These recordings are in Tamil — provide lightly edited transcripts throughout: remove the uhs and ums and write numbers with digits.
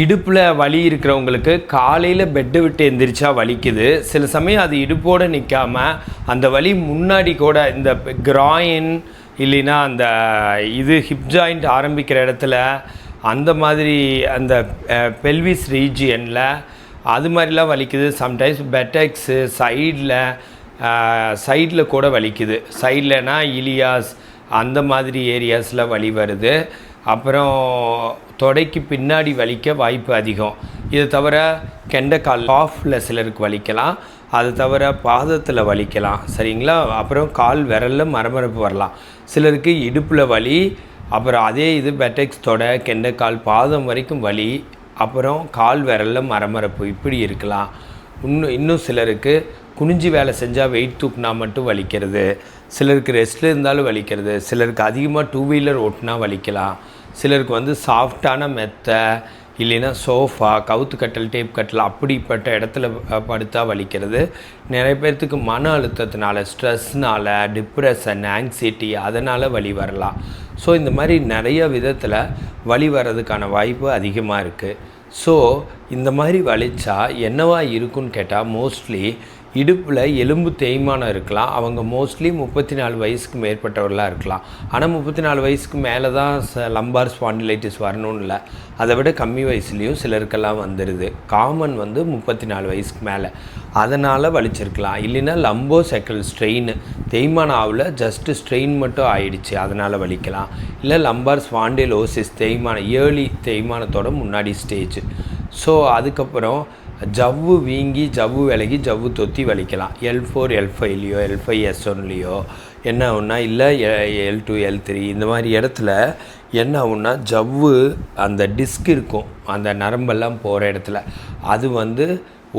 இடுப்பில் வலி இருக்கிறவங்களுக்கு காலையில் பெட்டை விட்டு எந்திரிச்சா வலிக்குது. சில சமயம் அது இடுப்போடு நிற்காம அந்த வலி முன்னாடி கூட இந்த கிராயின் இல்லைன்னா அந்த ஹிப் ஜாயிண்ட் ஆரம்பிக்கிற இடத்துல அந்த மாதிரி அந்த பெல்விஸ் ரீஜியனில் அது மாதிரிலாம் வலிக்குது. சம்டைம்ஸ் பெட்டெக்ஸு சைடில் கூட வலிக்குது. சைட்லனா இலியாஸ் அந்த மாதிரி ஏரியாஸில் வலி வருது. அப்புறம் தொடைக்கு பின்னாடி வலிக்க வாய்ப்பு அதிகம். இதை தவிர கெண்டைக்கால் காஃபில் சிலருக்கு வலிக்கலாம். அது தவிர பாதத்தில் வலிக்கலாம். சரிங்களா? அப்புறம் கால் விரலில் மரமரப்பு வரலாம். சிலருக்கு இடுப்பில் வலி, அப்புறம் அதே பெட்டெக்ஸ், தொடை, கெண்டைக்கால், பாதம் வரைக்கும் வலி, அப்புறம் கால் விரலில் மரமரப்பு இப்படி இருக்கலாம். இன்னும் சிலருக்கு குனிஞ்சி வேலை செஞ்சால் வெயிட் தூக்குனா மட்டும் வலிக்கிறது. சிலருக்கு ரெஸ்ட்டில் இருந்தாலும் வலிக்கிறது. சிலருக்கு அதிகமாக டூ வீலர் ஓட்டினா வலிக்கலாம். சிலருக்கு சாஃப்டான மெத்தை இல்லைன்னா சோஃபா, கவுத்து கட்டல், டேப் கட்டல் அப்படிப்பட்ட இடத்துல படுத்தா வலிக்கிறது. நிறைய பேர்த்துக்கு மன அழுத்தத்தினால, ஸ்ட்ரெஸ்னால், டிப்ரெஷன், ஆங்ஸைட்டி அதனால் வலி வரலாம். ஸோ இந்த மாதிரி நிறைய விதத்தில் வலி வர்றதுக்கான வாய்ப்பு அதிகமாக இருக்குது. ஸோ இந்த மாதிரி வலிச்சா என்னவா இருக்குன்னு கேட்டால், மோஸ்ட்லி இடுப்பில் எலும்பு தேய்மானம் இருக்கலாம். அவங்க மோஸ்ட்லி 34 வயசுக்கு மேற்பட்டவர்களாக இருக்கலாம். ஆனால் 34 வயசுக்கு மேலே தான் லம்பார் ஸ்பாண்டிலைட்டிஸ் வரணும்னு இல்லை. அதை விட கம்மி வயசுலேயும் சிலருக்கெல்லாம் வந்துடுது. காமன் 34 வயசுக்கு மேலே, அதனால் வலிச்சிருக்கலாம். இல்லைன்னா லம்போ சைக்கிள் ஸ்ட்ரெயின் தேய்மானம் ஆகல, ஜஸ்ட்டு ஸ்ட்ரெயின் மட்டும் ஆயிடுச்சு, அதனால் வலிக்கலாம். இல்லை லம்பார் ஸ்பாண்டிலோசிஸ் தேய்மானம், ஏர்லி தேய்மானத்தோட முன்னாடி ஸ்டேஜ். ஸோ அதுக்கப்புறம் ஜவ்வு வீங்கி, ஜவ்வு விலகி, ஜவ்வு தொத்தி வலிக்கலாம். L4 L5லையோ L5 S1லையோ என்ன ஆகுன்னா, இல்லை L2 L3 இந்த மாதிரி இடத்துல என்ன ஆகுன்னா, ஜவ்வு அந்த டிஸ்க் இருக்கும், அந்த நரம்பெல்லாம் போகிற இடத்துல அது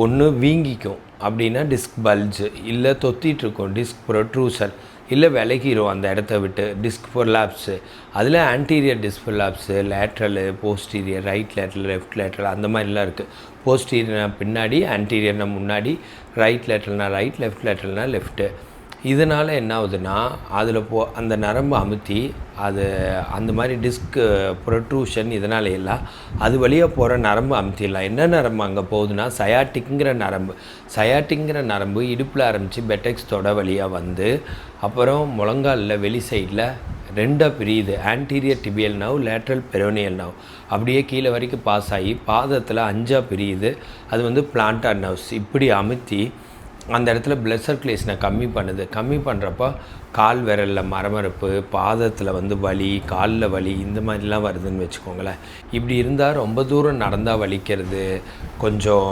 ஒன்று வீங்கிக்கும். அப்படின்னா டிஸ்க் பல்ஜு, இல்லை தொத்திகிட்ருக்கும் டிஸ்க் ப்ரொட்ரூசர், இல்லை விலகிரும் அந்த இடத்த விட்டு டிஸ்க் ப்ரொலாப்ஸு. அதில் anterior disc prolapse, lateral, posterior, right lateral, left lateral அந்த மாதிரிலாம் இருக்குது. போஸ்டீரியர்னா பின்னாடி, ஆன்டீரியர்னா முன்னாடி, ரைட் லேட்ரல்னா ரைட், லெஃப்ட் லேட்ரல்னா லெஃப்ட்டு. இதனால் என்ன ஆகுதுன்னா, அதில் அந்த நரம்பு அமுத்தி அது அந்த மாதிரி டிஸ்க் ப்ரொட்ரூஷன் இதனால் எல்லாம் அது வழியாக போகிற நரம்பு அமுத்திடலாம். என்ன நரம்பு அங்கே போகுதுன்னா, சயாட்டிங்கிற நரம்பு இடுப்பில் ஆரம்பித்து பெட்டெக்ஸ் தொடை வழியாக அப்புறம் முழங்காலில் வெளி சைடில் ரெண்டாக பிரியுது. Anterior tibial nerve, lateral peroneal nerve அப்படியே கீழே வரைக்கும் பாஸ் ஆகி பாதத்தில் 5ஆக பிரியுது. அது பிளான்டார் நர்வ்ஸ். இப்படி அமுத்தி அந்த இடத்துல பிளட் சர்க்குலேஷனை கம்மி பண்ணுறப்போ கால் விரலில் மரமரப்பு, பாதத்தில் வலி, காலில் வலி இந்த மாதிரிலாம் வருதுன்னு வச்சுக்கோங்களேன். இப்படி இருந்தால் ரொம்ப தூரம் நடந்தால் வலிக்கிறது, கொஞ்சம்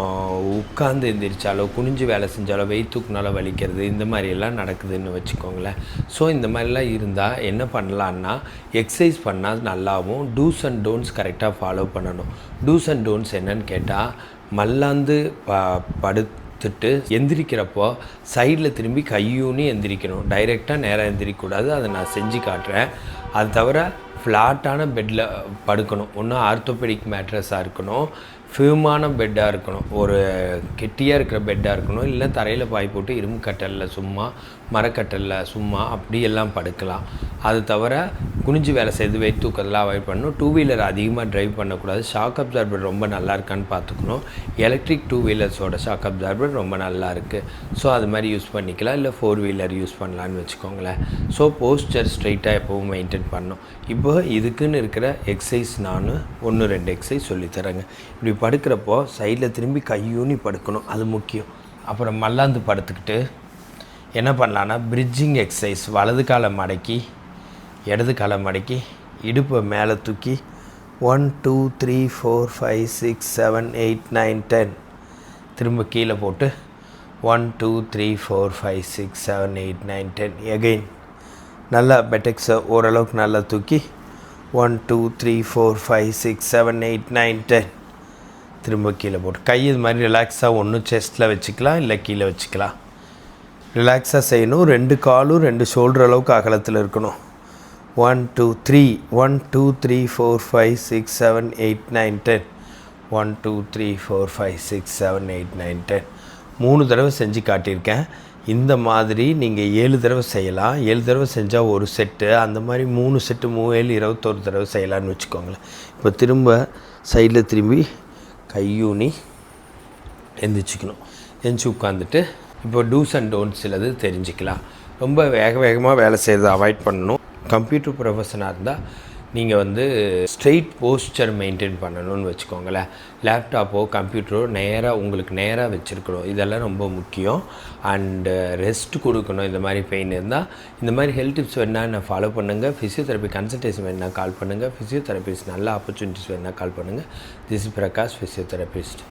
உட்காந்து எந்திரிச்சாலோ குனிஞ்சு வேலை செஞ்சாலோ வெயிட் தூக்குனாலோ வலிக்கிறது, இந்த மாதிரியெல்லாம் நடக்குதுன்னு வச்சுக்கோங்களேன். ஸோ இந்த மாதிரிலாம் இருந்தால் என்ன பண்ணலான்னா, எக்ஸசைஸ் பண்ணால் நல்லாவும், டூஸ் அண்ட் டோன்ட்ஸ் கரெக்டாக ஃபாலோ பண்ணணும். டூஸ் அண்ட் டோன்ட்ஸ் என்னன்னு கேட்டால், மல்லாந்து எந்திரிக்கிறப்போ சைடில் திரும்பி கையூனி எந்திரிக்கணும். டைரெக்டாக நேராக எந்திரிக்கக்கூடாது. அதை நான் செஞ்சு காட்டுறேன். அது தவிர ஃப்ளாட்டான பெட்டில் படுக்கணும். ஒன்று ஆர்த்தோபெடிக் மேட்ரஸாக இருக்கணும், ஃபியூமான பெட்டாக இருக்கணும், ஒரு கெட்டியாக இருக்கிற பெட்டாக இருக்கணும். இல்லை தரையில் பாய் போட்டு இரும்பு கட்டலில் சும்மா, மரக்கட்டலில் சும்மா அப்படியெல்லாம் படுக்கலாம். அது தவிர குனிஞ்சு வேலை செய்து வெயிட் தூக்கத்தெல்லாம் அவாய்ட் பண்ணணும். டூ வீலர் அதிகமாக ட்ரைவ் பண்ணக்கூடாது. ஷாக் அப்சார்பர் ரொம்ப நல்லா இருக்கான்னு பார்த்துக்கணும். எலக்ட்ரிக் டூ வீலர்ஸோட ஷாக் அப்சார்பர் ரொம்ப நல்லா இருக்குது. ஸோ அது மாதிரி யூஸ் பண்ணிக்கலாம். இல்லை 4 வீலர் யூஸ் பண்ணலான்னு வச்சுக்கோங்களேன். ஸோ போஸ்டர் ஸ்ட்ரைட்டாக எப்போவும் மெயின்டைன் பண்ணணும். இப்போ இதுக்குன்னு இருக்கிற எக்ஸசைஸ் நான் 1-2 எக்ஸசைஸ் சொல்லித்தரேங்க. இப்படி படுக்கிறப்போ சைடில் திரும்பி கையூனி படுக்கணும், அது முக்கியம். அப்புறம் மல்லாந்து படுத்துக்கிட்டு என்ன பண்ணலான்னா, பிரிட்ஜிங் எக்ஸசைஸ். வலது காலை மடக்கி இடது காலை மடக்கி இடுப்பை மேலே தூக்கி 1 2 3 4 5 6 7 8 9 10 திரும்ப கீழே போட்டு 1 2 3 4 5 6 7 8 9 10 எகெயின் நல்லா பெட்டெக்ஸை ஓரளவுக்கு நல்லா தூக்கி 1 2 3 4 5 6 7 8 9 10 திரும்ப கீழே போட்டு கை இது மாதிரி ரிலாக்ஸாக ஒன்று செஸ்ட்டில் வச்சுக்கலாம், இல்லை கீழே வச்சுக்கலாம். ரிலாக்ஸாக செய்யணும். 2 காலும் 2 ஷோல்டர் அளவுக்கு அகலத்தில் இருக்கணும். 1 2 3 1 2 3 4 5 6 7 8 9 10 1 2 3 4 5 6 7 8 9 10 3 தடவை செஞ்சு காட்டியிருக்கேன். இந்த மாதிரி நீங்கள் 7 தடவை செய்யலாம். 7 தடவை செஞ்சால் ஒரு செட்டு, அந்த மாதிரி 3 செட்டு 3 7 21 தடவை செய்யலான்னு வச்சுக்கோங்களேன். இப்போ திரும்ப சைடில் திரும்பி கையூனி எந்திரிச்சிக்கணும். எந்திரிச்சு உட்காந்துட்டு இப்போ டூஸ் அண்ட் டோன்ட்ஸ் சிலது தெரிஞ்சுக்கலாம். ரொம்ப வேகமாக வேலை செய்கிறத அவாய்ட் பண்ணணும். கம்ப்யூட்டர் ப்ரொஃபஷனாக இருந்தால் நீங்கள் வந்து ஸ்ட்ரெயிட் போஸ்டர் மெயின்டைன் பண்ணணும்னு வச்சுக்கோங்களேன். லேப்டாப்போ கம்ப்யூட்டரோ உங்களுக்கு நேராக வச்சுருக்கணும். இதெல்லாம் ரொம்ப முக்கியம். அண்டு ரெஸ்ட் கொடுக்கணும். இந்த மாதிரி பெயின் இருந்தால் இந்த மாதிரி ஹெல்த் டிப்ஸ் வேணால் என்ன ஃபாலோ பண்ணுங்கள். ஃபிசியோதெரப்பி கன்சல்டேஷன் வேணால் கால் பண்ணுங்கள். ஃபிசியோதெரபிஸ்ட் நல்ல ஆப்பர்ச்சுனிட்டிஸ் வேணால் கால் பண்ணுங்கள். This is Prakash, physiotherapist.